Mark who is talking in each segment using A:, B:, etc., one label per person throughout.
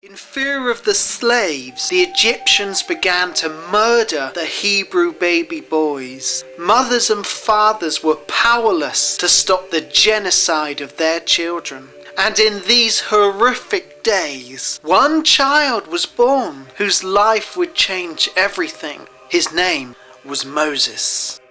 A: In fear of the slaves, the Egyptians began to murder the Hebrew baby boys. Mothers and fathers were powerless to stop the genocide of their children. And in these horrific days, one child was born whose life would change everything. His name was Moses.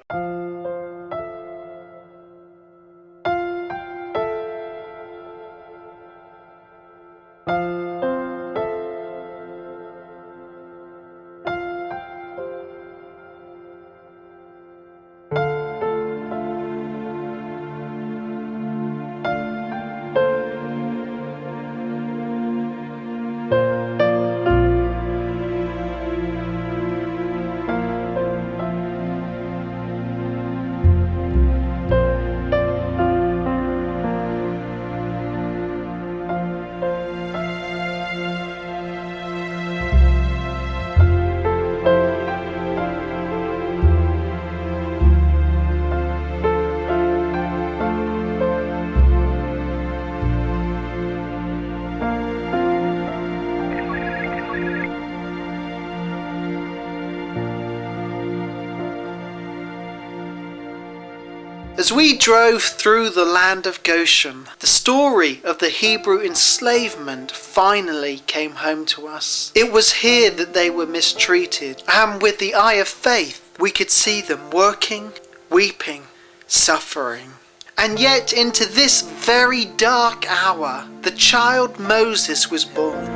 A: As we drove through the land of Goshen, the story of the Hebrew enslavement finally came home to us. It was here that they were mistreated, and with the eye of faith, we could see them working, weeping, suffering. And yet into this very dark hour, the child Moses was born.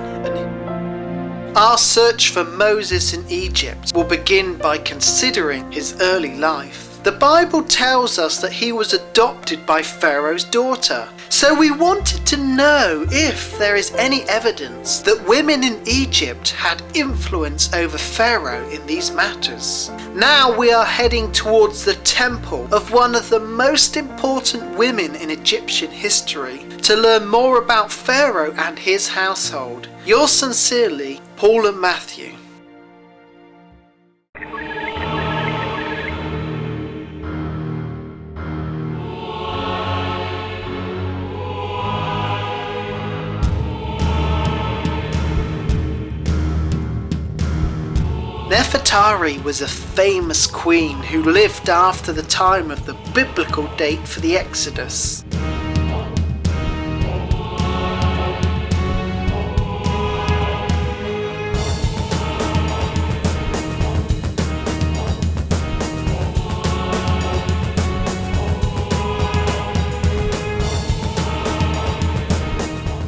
A: Our search for Moses in Egypt will begin by considering his early life. The Bible tells us that he was adopted by Pharaoh's daughter. So we wanted to know if there is any evidence that women in Egypt had influence over Pharaoh in these matters. Now we are heading towards the temple of one of the most important women in Egyptian history to learn more about Pharaoh and his household. Yours sincerely, Paul and Matthew. Nefertari was a famous queen who lived after the time of the biblical date for the Exodus.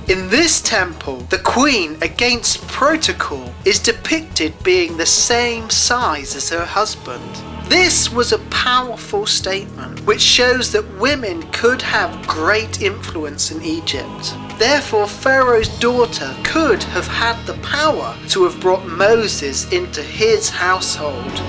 A: In this temple, the queen, against protocol, is depicted being the same size as her husband. This was a powerful statement which shows that women could have great influence in Egypt. Therefore, Pharaoh's daughter could have had the power to have brought Moses into his household.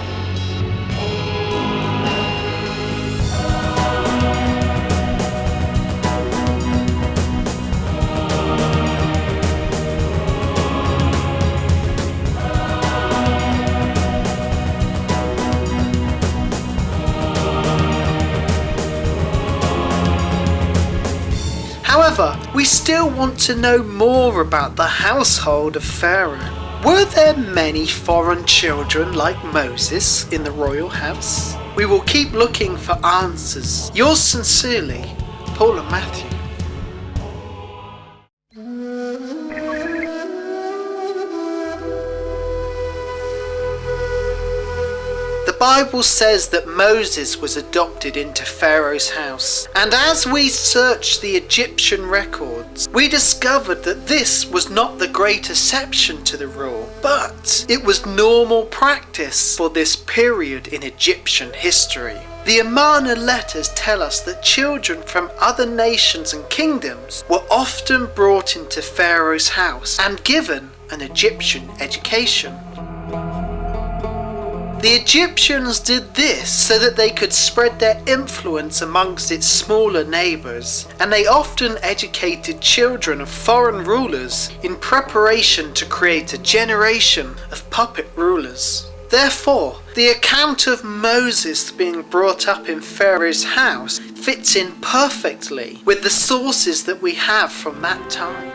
A: However, we still want to know more about the household of Pharaoh. Were there many foreign children like Moses in the royal house? We will keep looking for answers. Yours sincerely, Paul and Matthew. The Bible says that Moses was adopted into Pharaoh's house, and as we searched the Egyptian records, we discovered that this was not the great exception to the rule, but it was normal practice for this period in Egyptian history. The Amarna letters tell us that children from other nations and kingdoms were often brought into Pharaoh's house and given an Egyptian education. The Egyptians did this so that they could spread their influence amongst its smaller neighbours, and they often educated children of foreign rulers in preparation to create a generation of puppet rulers. Therefore, the account of Moses being brought up in Pharaoh's house fits in perfectly with the sources that we have from that time.